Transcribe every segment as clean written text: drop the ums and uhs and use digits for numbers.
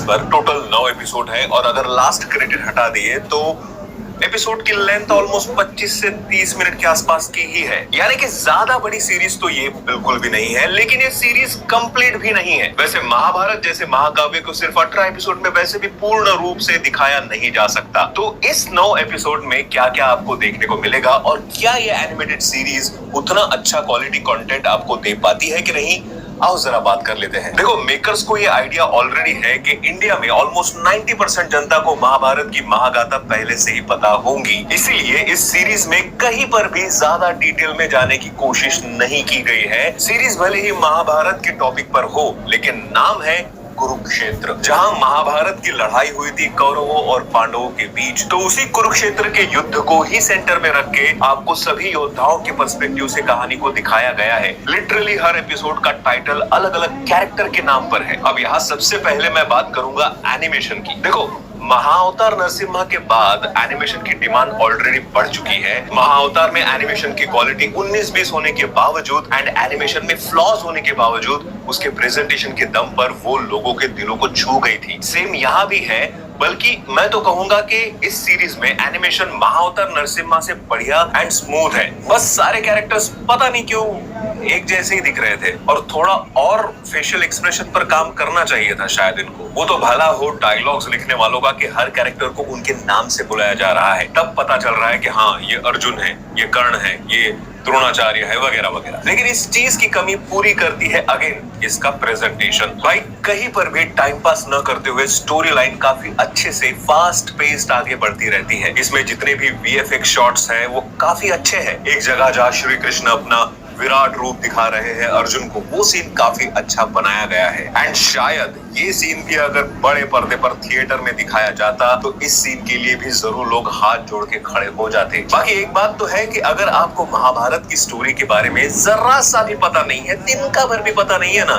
पर total 9 episode है और अगर लास्ट क्रेडिट हटा दिए तो एपिसोड की लेंथ ऑलमोस्ट 25 से 30 मिनट के आसपास की ही है, यानी कि ज्यादा बड़ी सीरीज तो ये बिल्कुल भी नहीं है, लेकिन ये सीरीज कंप्लीट भी नहीं है। वैसे महाभारत जैसे महाकाव्य को सिर्फ 18 एपिसोड में वैसे भी पूर्ण रूप से दिखाया नहीं जा सकता। तो इस 9 एपिसोड में क्या क्या आपको देखने को मिलेगा और क्या ये एनिमेटेड सीरीज उतना अच्छा क्वालिटी कंटेंट आपको दे पाती है कि नहीं, आओ जरा बात कर लेते हैं। देखो, मेकर्स को ये आइडिया ऑलरेडी है कि इंडिया में ऑलमोस्ट 90% जनता को महाभारत की महागाथा पहले से ही पता होंगी, इसीलिए इस सीरीज में कहीं पर भी ज्यादा डिटेल में जाने की कोशिश नहीं की गई है। सीरीज भले ही महाभारत के टॉपिक पर हो, लेकिन नाम है कुरुक्षेत्र, जहां महाभारत की लड़ाई हुई थी कौरवों और पांडवों के बीच। तो उसी कुरुक्षेत्र के युद्ध को ही सेंटर में रख के आपको सभी योद्धाओं के पर्सपेक्टिव से कहानी को दिखाया गया है। लिटरली हर एपिसोड का टाइटल अलग अलग कैरेक्टर के नाम पर है। अब यहाँ सबसे पहले मैं बात करूंगा एनिमेशन की। देखो, महाअवतार नरसिम्हा के बाद एनिमेशन की डिमांड ऑलरेडी बढ़ चुकी है। महाअवतार में एनिमेशन की क्वालिटी 19-20 होने के बावजूद एंड एनिमेशन में फ्लॉज होने के बावजूद उसके प्रेजेंटेशन के दम पर वो लोगों के दिलों को छू गई थी। सेम यहाँ भी है, बल्कि मैं तो कहूंगा कि इस सीरीज में एनिमेशन महाअवतार नरसिम्हा से बढ़िया एंड स्मूथ है। बस सारे कैरेक्टर्स पता नहीं क्यों एक जैसे ही दिख रहे थे और थोड़ा और फेशियल एक्सप्रेशन पर काम करना चाहिए था शायद इनको। वो तो भला हो डायलॉग्स लिखने वालों का कि हर कैरेक्टर को उनके नाम से बुलाया जा रहा है, तब पता चल रहा है कि हाँ ये अर्जुन है, ये कर्ण है, ये द्रोणाचार्य है, वगैरह वगैरह। लेकिन इस चीज की कमी पूरी करती है अगेन इसका प्रेजेंटेशन। भाई कहीं पर भी टाइम पास न करते हुए स्टोरी लाइन काफी अच्छे से फास्ट पेस्ड आगे बढ़ती रहती है। इसमें जितने भी वीएफएक्स शॉट्स हैं वो काफी अच्छे हैं। एक जगह जहाँ श्री कृष्ण अपना विराट रूप दिखा रहे हैं अर्जुन को, वो सीन काफी अच्छा बनाया गया है। एंड शायद ये सीन भी अगर बड़े पर्दे पर थिएटर में दिखाया जाता तो इस सीन के लिए भी जरूर लोग हाथ जोड़ के खड़े हो जाते। बाकी एक बात तो है कि अगर आपको महाभारत की स्टोरी के बारे में जरा सा भी पता नहीं है, तिनका भर भी पता नहीं है ना,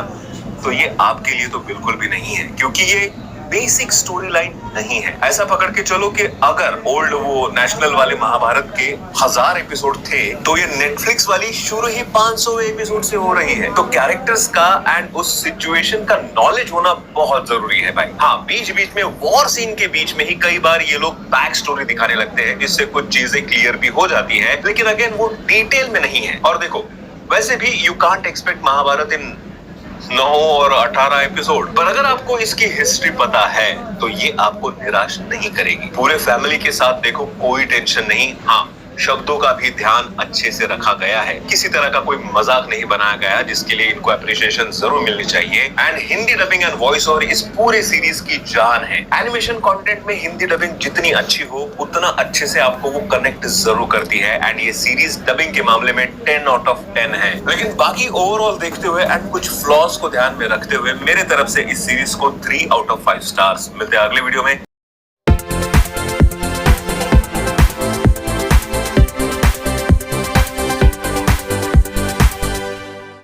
तो ये आपके लिए तो बिल्कुल भी नहीं है, क्योंकि ये बेसिक स्टोरी लाइन नहीं है। ऐसा पकड़ के चलो कि अगर ओल्ड वो नेशनल वाले महाभारत के 1000 एपिसोड थे, तो ये नेटफ्लिक्स वाली शुरू ही 500 एपिसोड से हो रही है। तो कैरेक्टर्स का एंड उस सिचुएशन का नॉलेज होना बहुत जरूरी है भाई। हाँ, बीच बीच में वॉर सीन के बीच में ही कई बार ये लोग बैक स्टोरी दिखाने लगते हैं, जिससे कुछ चीजें क्लियर भी हो जाती है, लेकिन अगेन वो डिटेल में नहीं है। और देखो, वैसे भी यू कांट एक्सपेक्ट महाभारत इन 9 और 18 एपिसोड, पर अगर आपको इसकी हिस्ट्री पता है तो ये आपको निराश नहीं करेगी। पूरे फैमिली के साथ देखो, कोई टेंशन नहीं। हाँ, शब्दों का भी ध्यान अच्छे से रखा गया है, किसी तरह का कोई मजाक नहीं बनाया गया, जिसके लिए इनको अप्रिशिएशन जरूर मिलनी चाहिए। And Hindi dubbing and voice over इस पूरे सीरीज की जान है। एनिमेशन कंटेंट में हिंदी डबिंग जितनी अच्छी हो उतना अच्छे से आपको वो कनेक्ट जरूर करती है। एंड ये सीरीज डबिंग के मामले में 10 आउट ऑफ 10 है। लेकिन बाकी ओवरऑल देखते हुए एंड कुछ फ्लॉज को ध्यान में रखते हुए मेरे तरफ से इस सीरीज को 3 आउट ऑफ 5 स्टार्स मिलते हैं अगले वीडियो में।